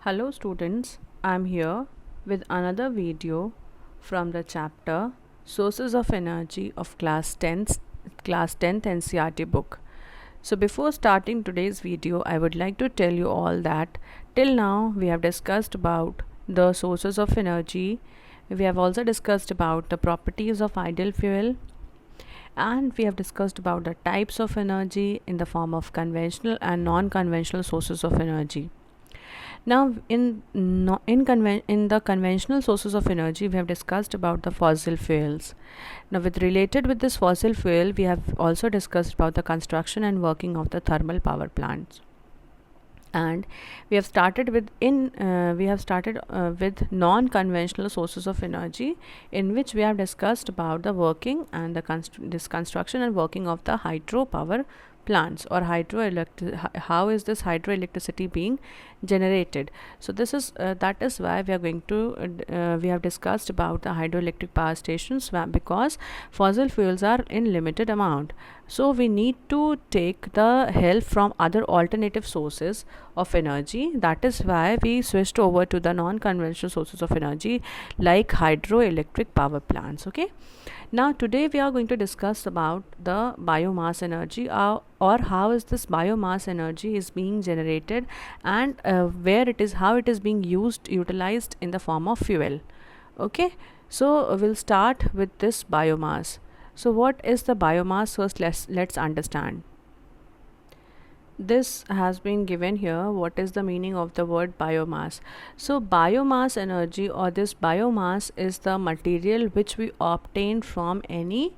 Hello students, I am here with another video from the chapter Sources of Energy of class 10th NCERT book. So before starting today's video, I would like to tell you all that till now we have discussed about the sources of energy. We have also discussed about the properties of ideal fuel, and we have discussed about the types of energy in the form of conventional and non-conventional sources of energy. Now, in the conventional sources of energy, we have discussed about the fossil fuels. Now, with this fossil fuel, we have also discussed about the construction and working of the thermal power plants. And we have started with non-conventional sources of energy, in which we have discussed about the working and this construction and working of the hydropower plants, or how is this hydroelectricity being generated. So this is that is why we have discussed about the hydroelectric power stations, because fossil fuels are in limited amount, so we need to take the help from other alternative sources of energy. That is why we switched over to the non-conventional sources of energy like hydroelectric power plants. Okay, now today we are going to discuss about the biomass energy, or how is this biomass energy is being generated, and how it is being utilized in the form of fuel. Okay, so we'll start with this biomass. So what is the biomass? First, let's understand. This has been given here. What is the meaning of the word biomass? So biomass energy, or this biomass, is the material which we obtain from any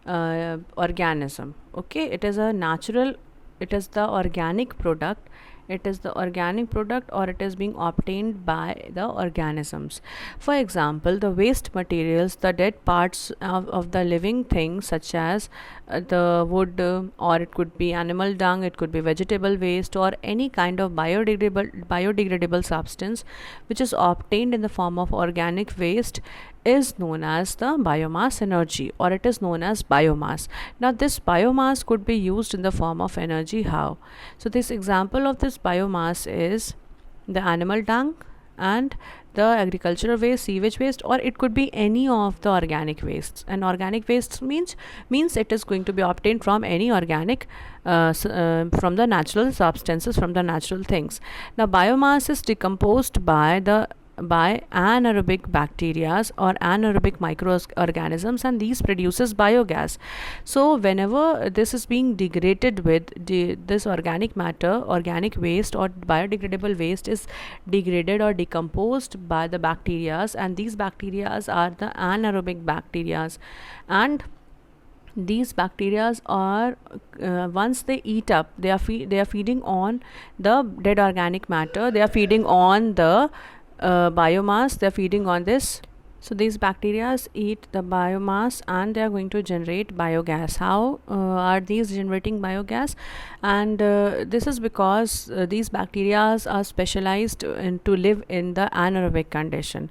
organism. Okay, it is the organic product. It is the organic product, or it is being obtained by the organisms. For example, the waste materials, the dead parts of the living things, such as the wood, or it could be animal dung, it could be vegetable waste, or any kind of biodegradable substance which is obtained in the form of organic waste, is known as the biomass energy, or it is known as biomass. Now this biomass could be used in the form of energy. How? So this example of this biomass is the animal dung and the agricultural waste, sewage waste, or it could be any of the organic wastes. And organic waste means it is going to be obtained from any organic from the natural substances, from the natural things. Now biomass is decomposed by anaerobic bacteria or anaerobic microorganisms, and these produces biogas. So whenever this is being degraded with this organic matter, organic waste or biodegradable waste is degraded or decomposed by the bacteria, and these bacteria are the anaerobic bacteria, and these bacteria are once they eat up, they are feeding on the dead organic matter, they are feeding on the biomass, they are feeding on this. So these bacteria eat the biomass, and they are going to generate biogas. How are these generating biogas? And this is because these bacteria are specialized to live in the anaerobic condition.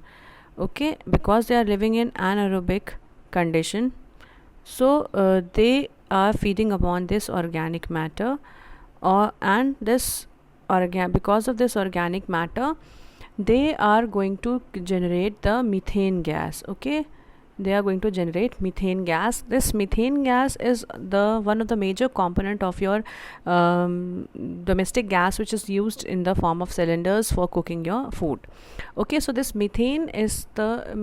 Okay, because they are living in anaerobic condition, so they are feeding upon this organic matter, and this because of this organic matter, they are going to generate the methane gas. Okay, they are going to generate methane gas. This methane gas is the one of the major component of your domestic gas, which is used in the form of cylinders for cooking your food. Okay, so this methane is a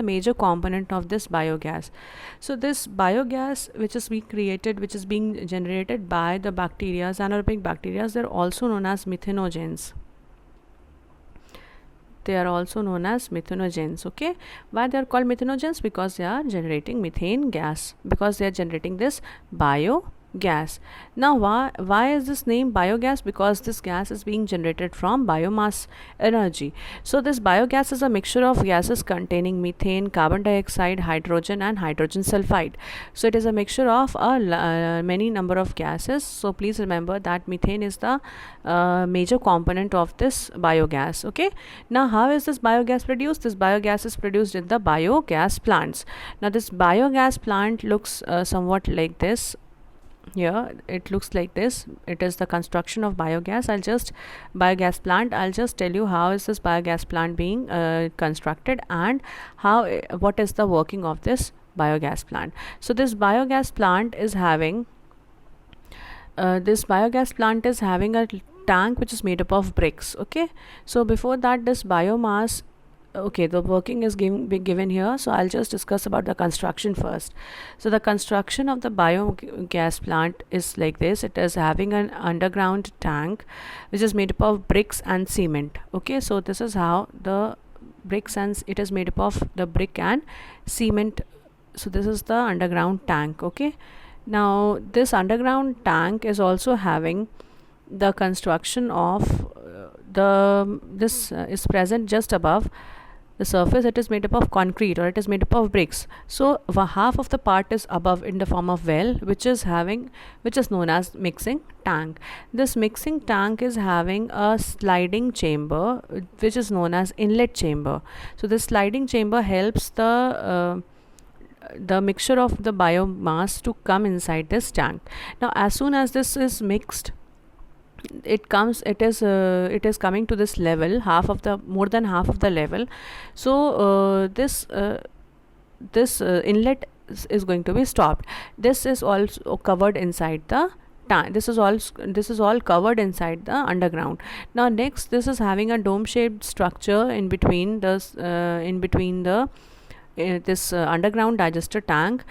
major component of this biogas. So this biogas which is being generated by the bacteria, anaerobic bacteria, they're also known as methanogens. They are also known as methanogens. Okay, why they are called methanogens? Because they are generating methane gas, because they are generating this biogas. Now why is this name biogas? Because this gas is being generated from biomass energy. So this biogas is a mixture of gases containing methane, carbon dioxide, hydrogen, and hydrogen sulfide. So it is a mixture of many number of gases. So please remember that methane is the major component of this biogas. Okay, now how is this biogas produced? This biogas is produced in the biogas plants. Now this biogas plant looks somewhat like this. here it looks like this. It is the construction of biogas. Biogas plant, I'll just tell you how is this biogas plant being constructed, and what is the working of this biogas plant. So this biogas plant is having a tank which is made up of bricks. Okay, so before that, this biomass, okay, the working is given here, so I'll just discuss about the construction first. So the construction of the biogas plant is like this. It is having an underground tank which is made up of bricks and cement. Okay, so this is how the it is made up of the brick and cement. So this is the underground tank. Okay, now this underground tank is also having the construction of is present just above the surface. It is made up of concrete, or it is made up of bricks. So half of the part is above in the form of well, which is known as mixing tank. This mixing tank is having a sliding chamber which is known as inlet chamber. So this sliding chamber helps the mixture of the biomass to come inside this tank. Now as soon as this is mixed, it is coming to this level, more than half of the level. So this inlet is going to be stopped. This is also covered inside the tank. This is all covered inside the underground. Now next, this is having a dome shaped structure in between this underground digester tank.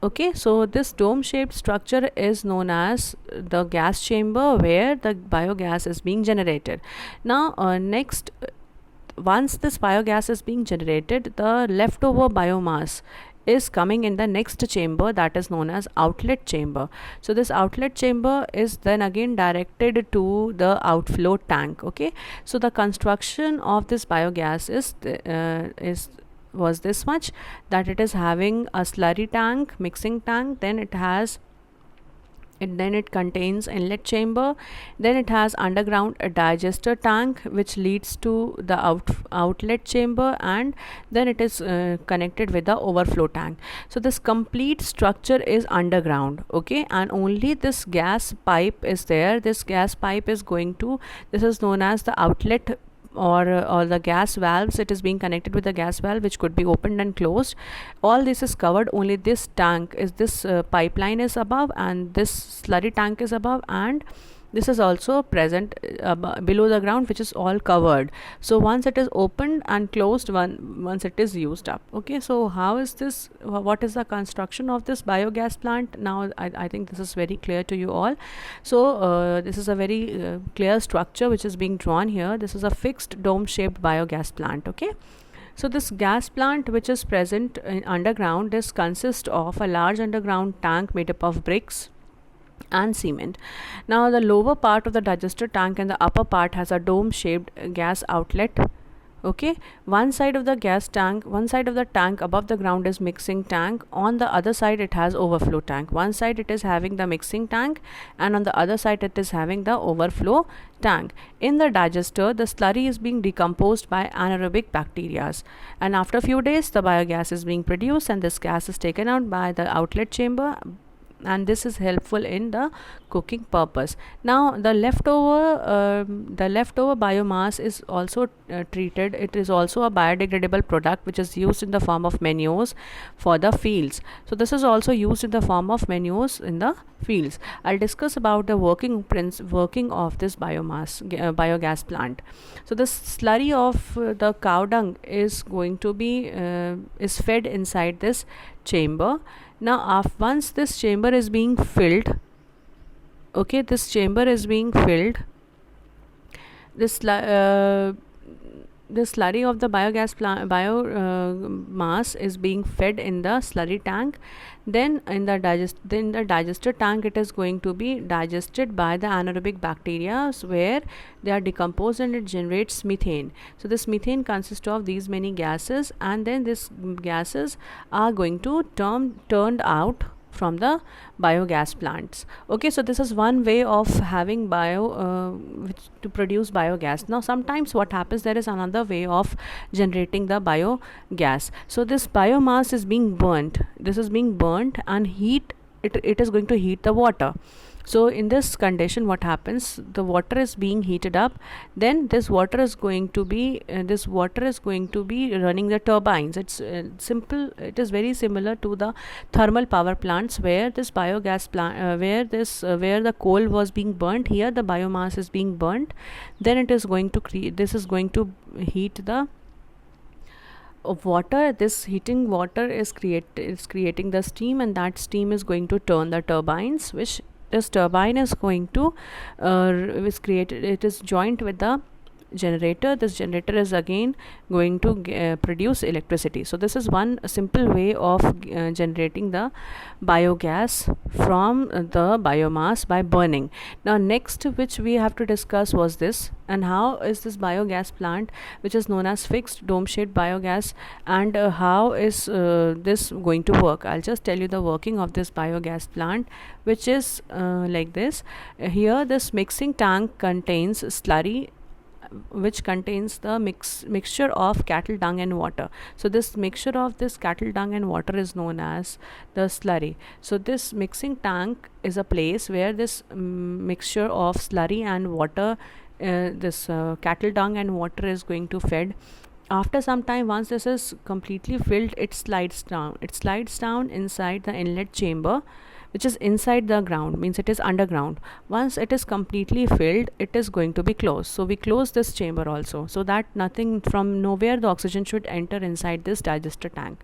Okay, so this dome shaped structure is known as the gas chamber, where the biogas is being generated. Now next, once this biogas is being generated, the leftover biomass is coming in the next chamber, that is known as outlet chamber. So this outlet chamber is then again directed to the outflow tank. Okay, so the construction of this biogas was this much, that it is having a slurry tank, mixing tank, then it contains inlet chamber, then it has underground a digester tank which leads to the outlet chamber, and then it is connected with the overflow tank. So this complete structure is underground. Okay, and only this gas pipe is there. This gas pipe is this is known as the outlet, or the gas valves. It is being connected with the gas valve which could be opened and closed. All this is covered. Only this pipeline is above, and this slurry tank is above, and this is also present below the ground, which is all covered. So once it is opened and closed, once it is used up. Okay, so what is the construction of this biogas plant? Now I think this is very clear to you all. So this is a very clear structure which is being drawn here. This is a fixed dome shaped biogas plant. Okay, so this gas plant which is present underground, this consists of a large underground tank made up of bricks and cement. Now the lower part of the digester tank and the upper part has a dome shaped gas outlet. Okay, one side of the tank above the ground is mixing tank, on the other side it has overflow tank. One side it is having the mixing tank, and on the other side it is having the overflow tank. In the digester, the slurry is being decomposed by anaerobic bacteria, and after a few days the biogas is being produced, and this gas is taken out by the outlet chamber, and this is helpful in the cooking purpose. Now the leftover biomass is also treated. It is also a biodegradable product which is used in the form of manures for the fields. So this is also used in the form of manures in the fields. I'll discuss about the working of this biogas plant. So the slurry of the cow dung is going to be is fed inside this chamber. Now once this chamber is being filled, okay, this chamber is being filled, this slurry of the biomass is being fed in the slurry tank. Then in the digester tank, it is going to be digested by the anaerobic bacteria, where they are decomposed and it generates methane. So this methane consists of these many gases, and then these gases are going to turned out from the biogas plants. Okay, so this is one way of having to produce biogas. Now sometimes what happens, there is another way of generating the biogas. So this biomass is being burnt. This is being burnt, and heat it is going to heat the water. So in this condition, what happens, the water is being heated up, then this water is going to be running the turbines. It's simple, it is very similar to the thermal power plants where this biogas plant where the coal was being burnt. Here the biomass is being burnt, then it is going to heat the of water. This heating water is creating the steam, and that steam is going to turn the turbines, which this turbine is going to it is joined with the generator. This generator is again going to produce electricity. So this is one simple way of generating the biogas from the biomass by burning. Now next which we have to discuss was this, and how is this biogas plant, which is known as fixed dome shaped biogas, and how is this going to work. I'll just tell you the working of this biogas plant, which is like this. Here this mixing tank contains slurry, which contains the mixture of cattle dung and water. So this mixture of this cattle dung and water is known as the slurry. So this mixing tank is a place where this mixture of slurry and water, this cattle dung and water is going to fed. After some time, once this is completely filled, it slides down inside the inlet chamber, which is inside the ground, means it is underground. Once it is completely filled, it is going to be closed. So we close this chamber also, so that nothing from nowhere the oxygen should enter inside this digester tank.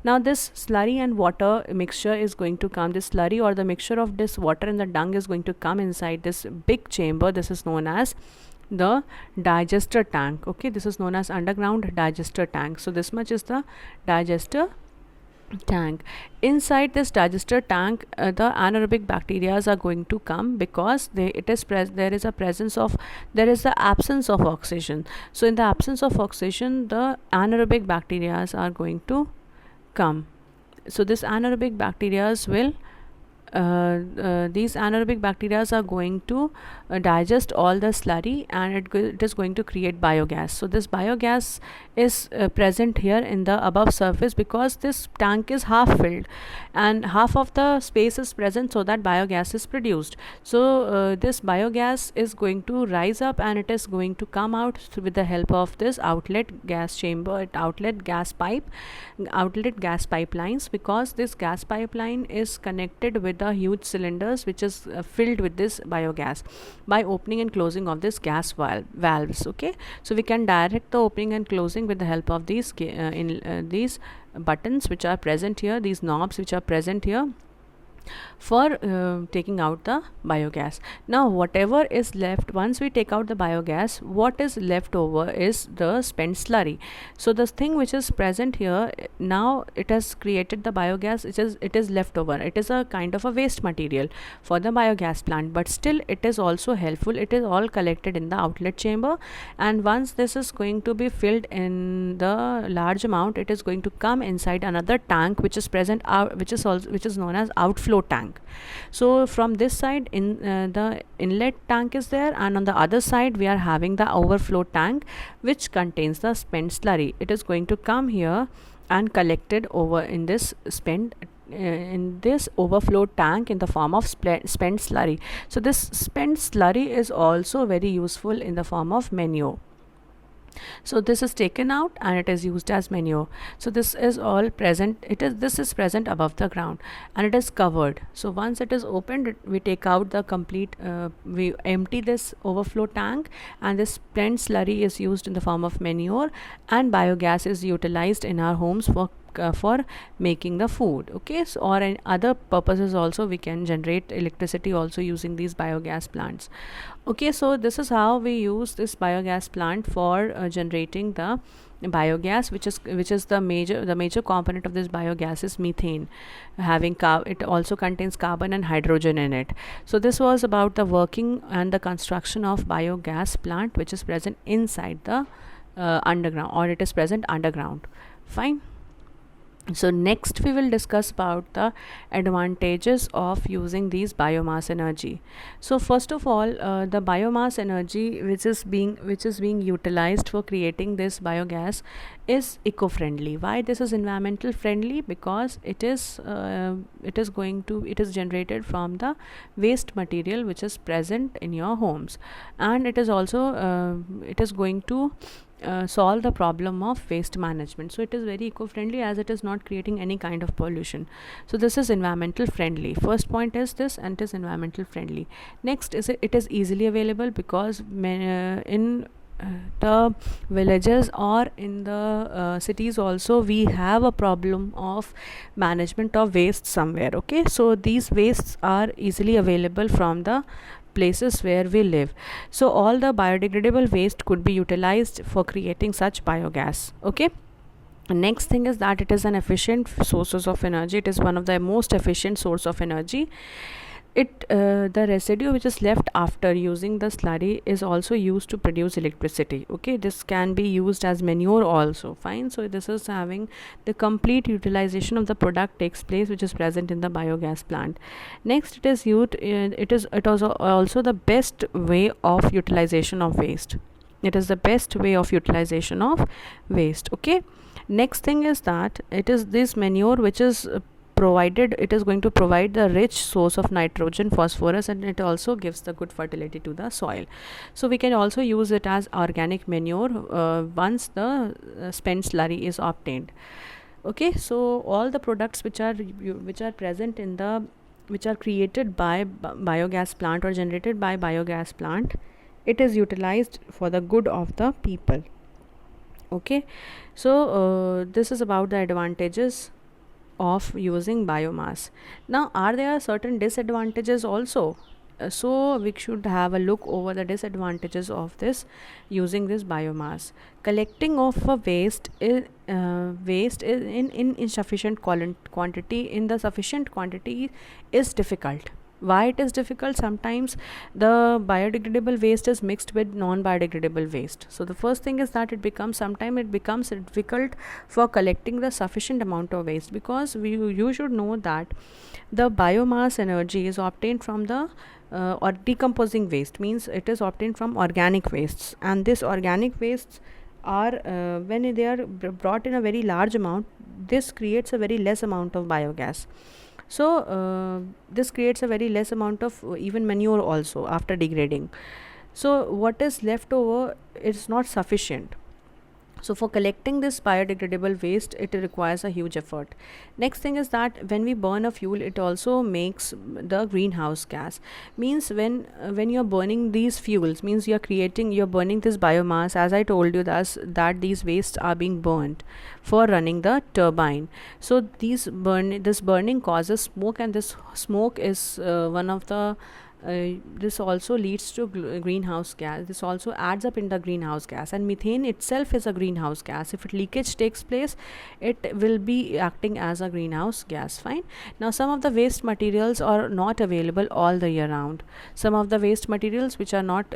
Now this slurry and water mixture is going to come, this slurry or the mixture of this water and the dung is going to come inside this big chamber. This is known as the digester tank. Okay, this is known as underground digester tank. So this much is the digester tank. Inside this digester tank, the anaerobic bacteria are going to come, because there is the absence of oxygen. So in the absence of oxygen, the anaerobic bacteria are going to come. So this anaerobic bacteria will these anaerobic bacteria are going to digest all the slurry, and it is going to create biogas. So this biogas is present here in the above surface, because this tank is half filled and half of the space is present, so that biogas is produced. So this biogas is going to rise up, and it is going to come out with the help of this outlet gas chamber, outlet gas pipelines, because this gas pipeline is connected with the huge cylinders which is filled with this biogas by opening and closing of this gas valves. Okay, so we can direct the opening and closing with the help of these these buttons which are present here, these knobs which are present here, for taking out the biogas. Now whatever is left, once we take out the biogas, what is left over is the spent slurry. So this thing which is present here, now it has created the biogas, it is left over. It is a kind of a waste material for the biogas plant, but still it is also helpful. It is all collected in the outlet chamber, and once this is going to be filled in the large amount, it is going to come inside another tank which is present which is known as outflow tank. So from this side, in the inlet tank is there, and on the other side we are having the overflow tank which contains the spent slurry. It is going to come here and collected over in this in this overflow tank in the form of spent slurry. So this spent slurry is also very useful in the form of manure. So this is taken out and it is used as manure. So this is all present, this is present above the ground, and it is covered. So once it is opened, we take out the complete we empty this overflow tank, and this spent slurry is used in the form of manure, and biogas is utilized in our homes for making the food. Okay, so, or in other purposes also we can generate electricity also using these biogas plants. Okay, so this is how we use this biogas plant for generating the biogas, which is the major component of this biogas is methane, having it also contains carbon and hydrogen in it. So this was about the working and the construction of biogas plant, which is present inside the underground, or it is present underground. Fine. So next we will discuss about the advantages of using these biomass energy. So first of all, the biomass energy which is being utilized for creating this biogas is eco-friendly. Why this is environmental friendly? Because it is generated from the waste material which is present in your homes, and it is going to solve the problem of waste management. So it is very eco-friendly as it is not creating any kind of pollution. So this is environmental friendly. First point is this, and it is environmental friendly. Next is it is easily available, because in the villages or in the cities also we have a problem of management of waste somewhere. Okay, so these wastes are easily available from the places where we live. So all the biodegradable waste could be utilized for creating such biogas. Okay. Next thing is that it is an efficient sources of energy. It is one of the most efficient source of energy. The residue which is left after using the slurry is also used to produce electricity. Okay, this can be used as manure also. Fine. So this is having the complete utilization of the product takes place which is present in the biogas plant. Next, it is also the best way of utilization of waste. It is the best way of utilization of waste. Okay. Next thing is that it is this manure which is provided, it is going to provide the rich source of nitrogen, phosphorus, and it also gives the good fertility to the soil. So we can also use it as organic manure once the spent slurry is obtained. Okay, so all the products which are present in the which are created by biogas plant or generated by biogas plant, it is utilized for the good of the people. Okay, so this is about the advantages of using biomass. Now, are there certain disadvantages also? So we should have a look over the disadvantages of this using this biomass. Collecting of a waste is in insufficient quantity, in the sufficient quantity is difficult. Why it is difficult? Sometimes the biodegradable waste is mixed with non-biodegradable waste. So the first thing is that it becomes difficult for collecting the sufficient amount of waste, because you should know that the biomass energy is obtained from the or decomposing waste, means it is obtained from organic wastes, and this organic wastes are when they are brought in a very large amount, this creates a very less amount of biogas. So this creates a very less amount of even manure also after degrading. So what is left over is not sufficient. So for collecting this biodegradable waste, it requires a huge effort. Next thing is that when we burn a fuel, it also makes the greenhouse gas. Means when you're burning these fuels, means you're burning this biomass, as I told you, that these wastes are being burnt for running the turbine. So this burning causes smoke, and this smoke is one of the this also leads to greenhouse gas. This also adds up in the greenhouse gas, and methane itself is a greenhouse gas. If leakage takes place, it will be acting as a greenhouse gas. Fine. Now some of the waste materials are not available all the year round. Some of the waste materials which are not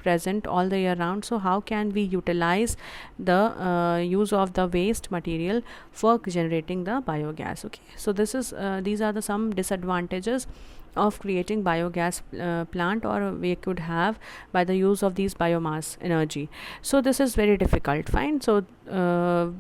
present all the year round. So how can we utilize the use of the waste material for generating the biogas? Okay, so these are the some disadvantages of creating biogas plant, or we could have by the use of these biomass energy. So this is very difficult. Fine. So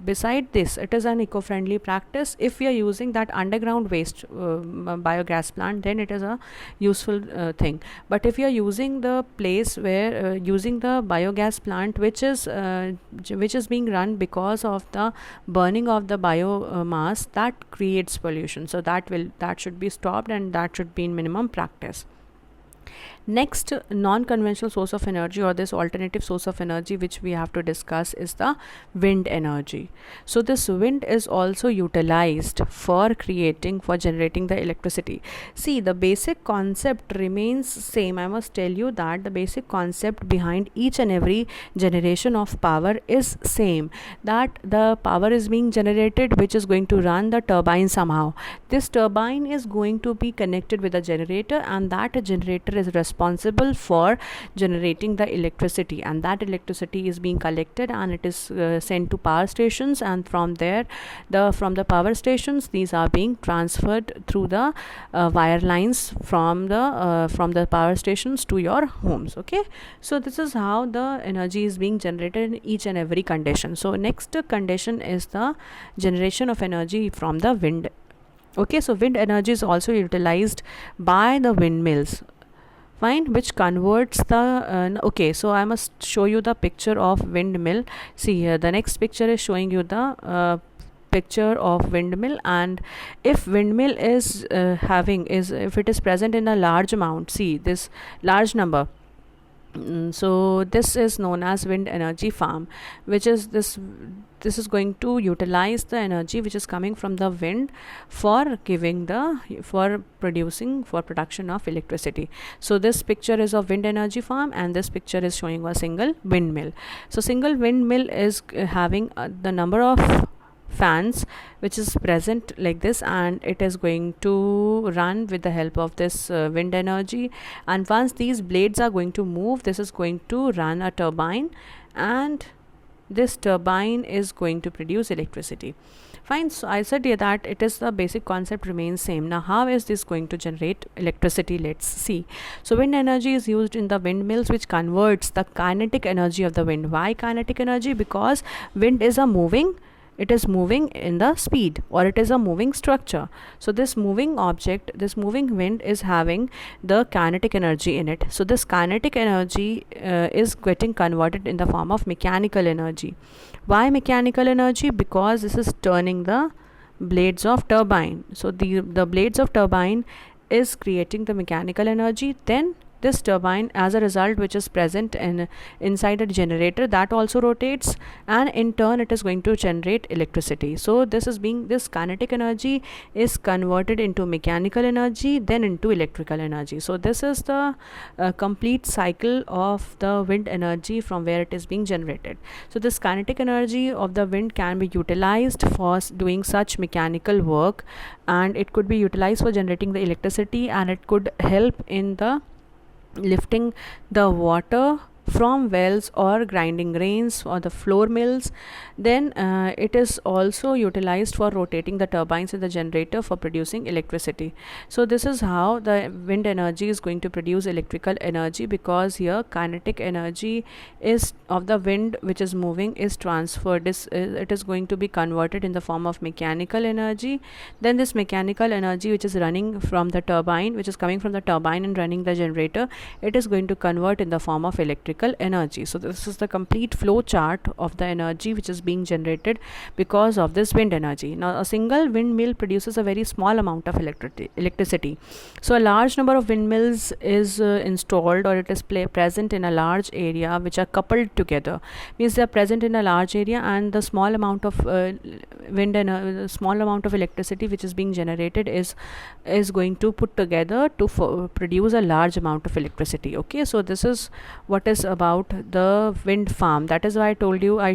beside this, it is an eco-friendly practice. If we are using that underground waste biogas plant, then it is a useful thing. But if you are using the place where using the biogas plant which is being run because of the burning of the biomass, that creates pollution. So that should be stopped, and that should be in minimum practice. Next non-conventional source of energy, or this alternative source of energy which we have to discuss, is the wind energy. So this wind is also utilized for generating the electricity. See, the basic concept remains same. I must tell you that the basic concept behind each and every generation of power is same, that the power is being generated which is going to run the turbine somehow. This turbine is going to be connected with a generator, and that generator is responsible responsible for generating the electricity, and that electricity is being collected and it is sent to power stations, and from there from the power stations these are being transferred through the wire lines from the power stations to your homes. Okay, so this is how the energy is being generated in each and every condition. So next condition is the generation of energy from the wind. Okay, so wind energy is also utilized by the windmills, fine, which converts the okay, so I must show you the picture of windmill. See here, the next picture is showing you the picture of windmill, and if windmill is if it is present in a large amount, see this large number. So this is known as wind energy farm, which is this is going to utilize the energy which is coming from the wind for production of electricity. So this picture is of wind energy farm, and this picture is showing a single windmill. So single windmill is having the number of fans which is present like this, and it is going to run with the help of this wind energy, and once these blades are going to move, this is going to run a turbine, and this turbine is going to produce electricity. Fine, so I said here that it is the basic concept remains same. Now how is this going to generate electricity? Let's see. So wind energy is used in the windmills, which converts the kinetic energy of the wind. Why kinetic energy? Because wind is it is moving in the speed, or it is a moving structure. So this moving object, this moving wind is having the kinetic energy in it. So this kinetic energy is getting converted in the form of mechanical energy. Why mechanical energy? Because this is turning the blades of turbine. So the blades of turbine is creating the mechanical energy. Then this turbine, as a result, which is present inside a generator, that also rotates, and in turn it is going to generate electricity. So this kinetic energy is converted into mechanical energy, then into electrical energy. So this is the complete cycle of the wind energy from where it is being generated. So this kinetic energy of the wind can be utilized for doing such mechanical work, and it could be utilized for generating the electricity, and it could help in the lifting the water from wells or grinding grains or the floor mills. Then it is also utilized for rotating the turbines in the generator for producing electricity. So this is how the wind energy is going to produce electrical energy, because here kinetic energy is of the wind which is moving is transferred. It is going to be converted in the form of mechanical energy. Then this mechanical energy which is running from the turbine, which is coming from the turbine and running the generator, it is going to convert in the form of electrical energy. So this is the complete flow chart of the energy which is being generated because of this wind energy. Now a single windmill produces a very small amount of electricity. So a large number of windmills is installed, or it is present in a large area which are coupled together. Means they are present in a large area, and the small amount of small amount of electricity which is being generated is going to put together to produce a large amount of electricity. Okay, so this is what is about the wind farm. That is why I told you, I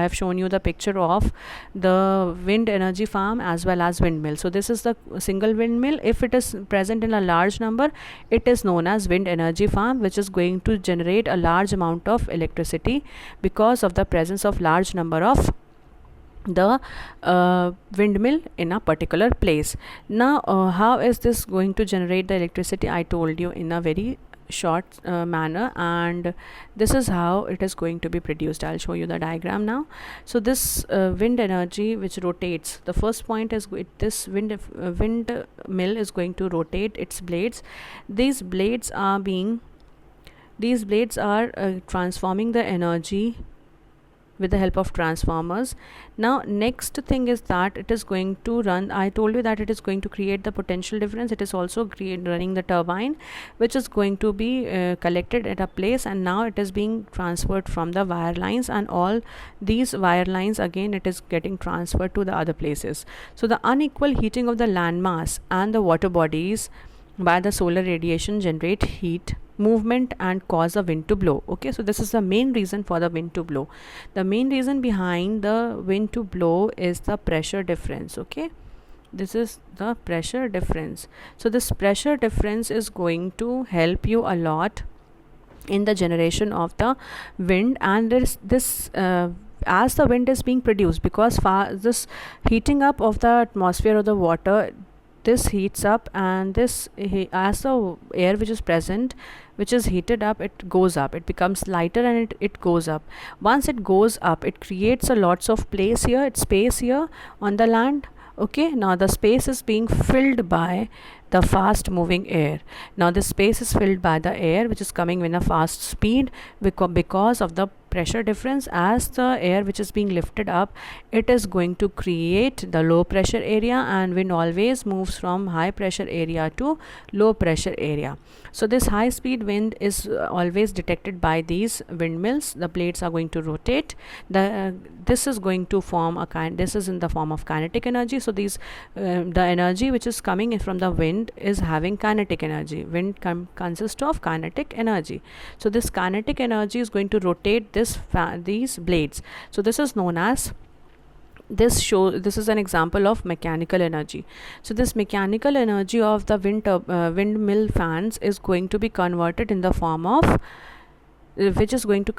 have shown you the picture of the wind energy farm as well as windmill. So this is the single windmill. If it is present in a large number, it is known as wind energy farm, which is going to generate a large amount of electricity because of the presence of large number of the windmill in a particular place. Now how is this going to generate the electricity? I told you in a very short manner, and this is how it is going to be produced. I'll show you the diagram now. So this wind energy which rotates, the first point is this windmill is going to rotate its blades. These blades are transforming the energy with the help of transformers. Now next thing is that it is going to run, I told you that it is going to create the potential difference. It is also running the turbine which is going to be collected at a place, and now it is being transferred from the wire lines, and all these wire lines again it is getting transferred to the other places. So the unequal heating of the landmass and the water bodies by the solar radiation generate heat movement and cause the wind to blow. Okay, so this is the main reason for the wind to blow. The main reason behind the wind to blow is the pressure difference. Okay, This is the pressure difference. So this pressure difference is going to help you a lot in the generation of the wind. And there is this as the wind is being produced, because this heating up of the atmosphere or the water, this heats up, and as the air which is present, which is heated up, it goes up, it becomes lighter, and it goes up. Once it goes up, it creates a lots of place here, it's space here on the land. Okay, now the space is being filled by the fast moving air. Now this space is filled by the air which is coming in a fast speed, because of the pressure difference. As the air which is being lifted up, it is going to create the low pressure area, and wind always moves from high pressure area to low pressure area. So this high speed wind is always detected by these windmills. The blades are going to rotate. This is going to form a this is in the form of kinetic energy. So these the energy which is coming in from the wind is having kinetic energy. Wind consists of kinetic energy. So this kinetic energy is going to rotate these blades. So this is known as, this is an example of mechanical energy. So this mechanical energy of the windmill fans is going to be converted in the form of which is going to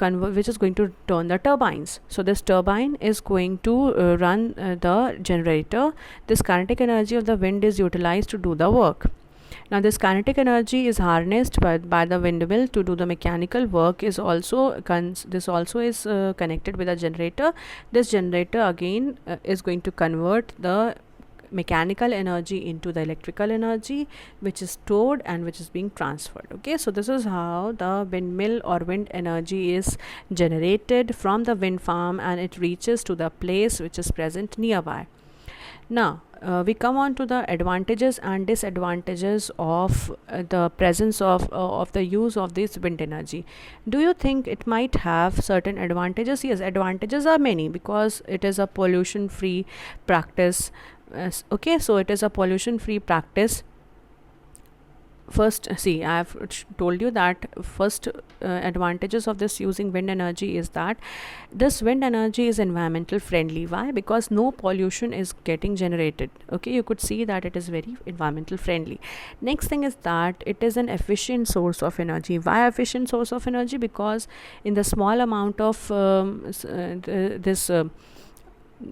turn the turbines. So this turbine is going to run the generator. This kinetic energy of the wind is utilized to do the work. Now this kinetic energy is harnessed by the windmill to do the mechanical work. Is also this also is connected with a generator. This generator again is going to convert the mechanical energy into the electrical energy, which is stored and which is being transferred. Okay, so this is how the windmill or wind energy is generated from the wind farm, and it reaches to the place which is present nearby. Now we come on to the advantages and disadvantages of the presence of the use of this wind energy. Do you think it might have certain advantages? Yes, advantages are many, because it is a pollution free practice. Okay, so it is a pollution free practice. First, see, I have told you that first advantages of this using wind energy is that this wind energy is environmental friendly. Why? Because no pollution is getting generated. Okay, you could see that it is very environmental friendly. Next thing is that it is an efficient source of energy. Why efficient source of energy? Because in the small amount of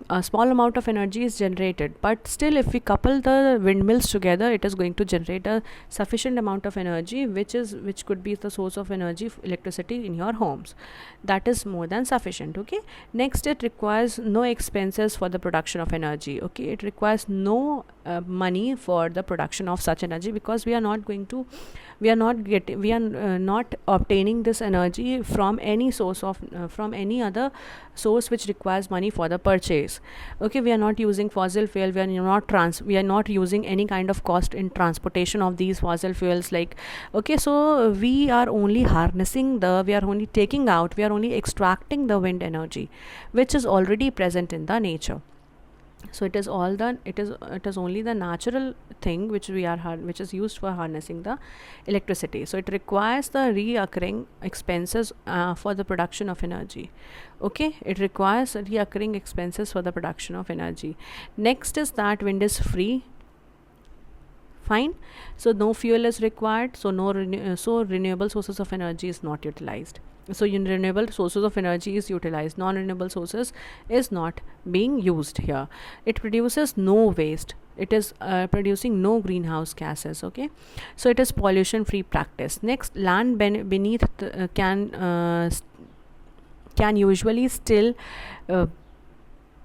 a small amount of energy is generated, but still if we couple the windmills together, it is going to generate a sufficient amount of energy, which could be the source of energy, electricity in your homes. That is more than sufficient. Okay, next, it requires no expenses for the production of energy. Okay, it requires no money for the production of such energy, because we are not obtaining this energy from any source of from any other source which requires money for the purchase. Okay, we are not using fossil fuel, we are not using any kind of cost in transportation of these fossil fuels, like, okay, so we are only extracting the wind energy which is already present in the nature. So it is only the natural thing which is used for harnessing the electricity. So it requires the reoccurring expenses for the production of energy. Okay, it requires reoccurring expenses for the production of energy. Next is that wind is free. Fine. So no fuel is required, so renewable sources of energy is not utilized. So renewable sources of energy is utilized, non-renewable sources is not being used here. It produces no waste, it is producing no greenhouse gases. Okay, so it is pollution free practice. Next, land beneath can usually still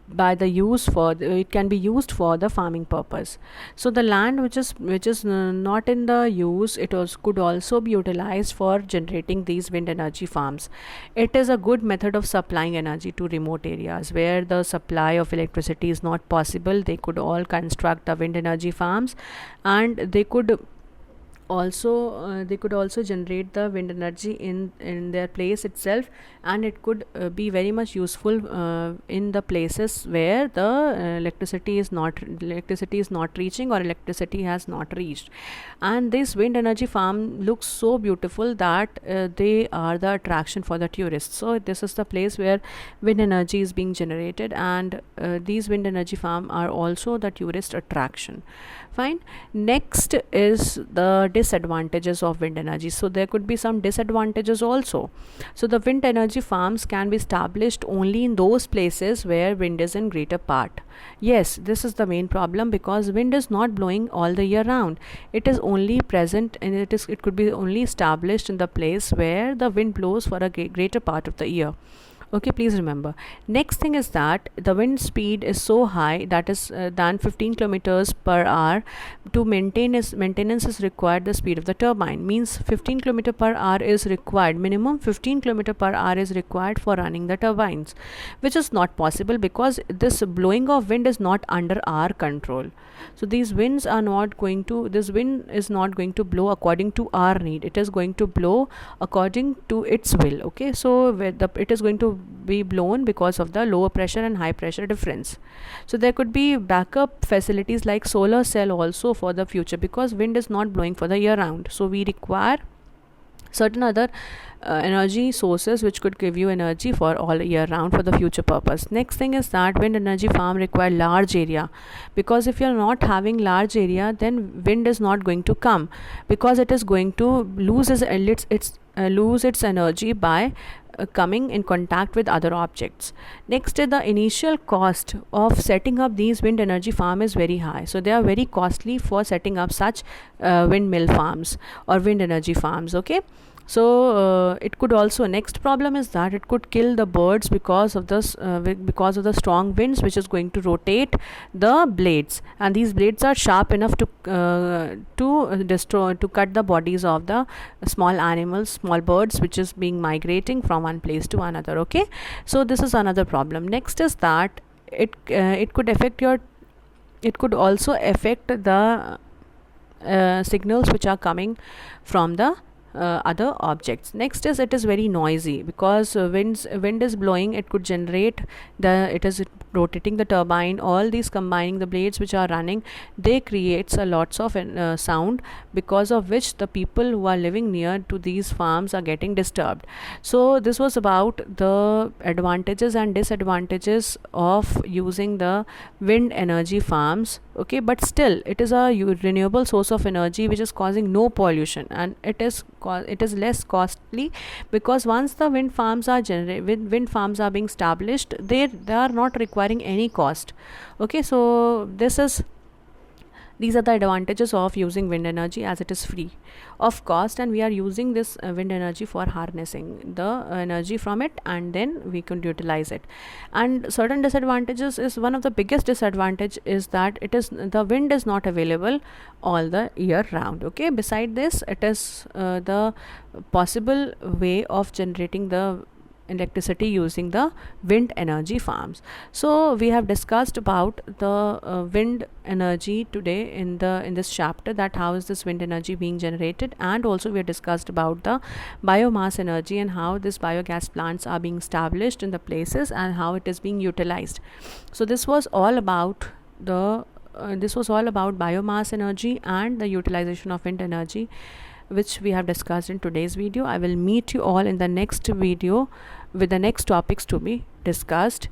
it can be used for the farming purpose. So the land which is not in the use, could also be utilized for generating these wind energy farms. It is a good method of supplying energy to remote areas where the supply of electricity is not possible. They could all construct the wind energy farms, and they could also they could also generate the wind energy in their place itself, and it could be very much useful in the places where the electricity is not reaching, or electricity has not reached. And this wind energy farm looks so beautiful that they are the attraction for the tourists. So this is the place where wind energy is being generated, and these wind energy farm are also the tourist attraction. Fine. Next is the disadvantages of wind energy. So there could be some disadvantages also. So the wind energy farms can be established only in those places where wind is in greater part. Yes, this is the main problem, because wind is not blowing all the year round. It is only present, and it could be only established in the place where the wind blows for a greater part of the year. Okay, please remember. Next thing is that the wind speed is so high, that is than 15 kilometers per hour. To maintenance is required the speed of the turbine, means 15 kilometer per hour is required, minimum 15 kilometer per hour is required for running the turbines, which is not possible because this blowing of wind is not under our control. So this wind is not going to blow according to our need. It is going to blow according to its will. Okay, so it is going to be blown because of the lower pressure and high pressure difference. So there could be backup facilities like solar cell also for the future, because wind is not blowing for the year round. So we require certain other energy sources which could give you energy for all year round for the future purpose. Next thing is that wind energy farm require large area, because if you are not having large area, then wind is not going to come, because it is going to lose its energy by coming in contact with other objects. Next, the initial cost of setting up these wind energy farm is very high. So they are very costly for setting up such windmill farms or wind energy farms. Okay, so it could also, next problem is that it could kill the birds because of the strong winds which is going to rotate the blades, and these blades are sharp enough to cut the bodies of the small animals, small birds which is being migrating from one place to another. Okay, so this is another problem. Next is that it could also affect the signals which are coming from the other objects. Next is, it is very noisy, because wind is blowing, it could generate it is rotating the turbine, all these combining the blades which are running, they creates a lots of sound, because of which the people who are living near to these farms are getting disturbed. So this was about the advantages and disadvantages of using the wind energy farms. Okay, but still it is a renewable source of energy which is causing no pollution, and it is less costly, because once the wind farms are being established, they are not requiring any cost. Okay, so these are the advantages of using wind energy, as it is free of cost, and we are using this wind energy for harnessing the energy from it, and then we can utilize it. And certain disadvantages is, one of the biggest disadvantage is that the wind is not available all the year round. Okay, beside this, it is the possible way of generating the electricity using the wind energy farms. So we have discussed about the wind energy today in this chapter, that how is this wind energy being generated, and also we have discussed about the biomass energy and how this biogas plants are being established in the places and how it is being utilized. So this was all about biomass energy and the utilization of wind energy, which we have discussed in today's video. I will meet you all in the next video with the next topics to be discussed.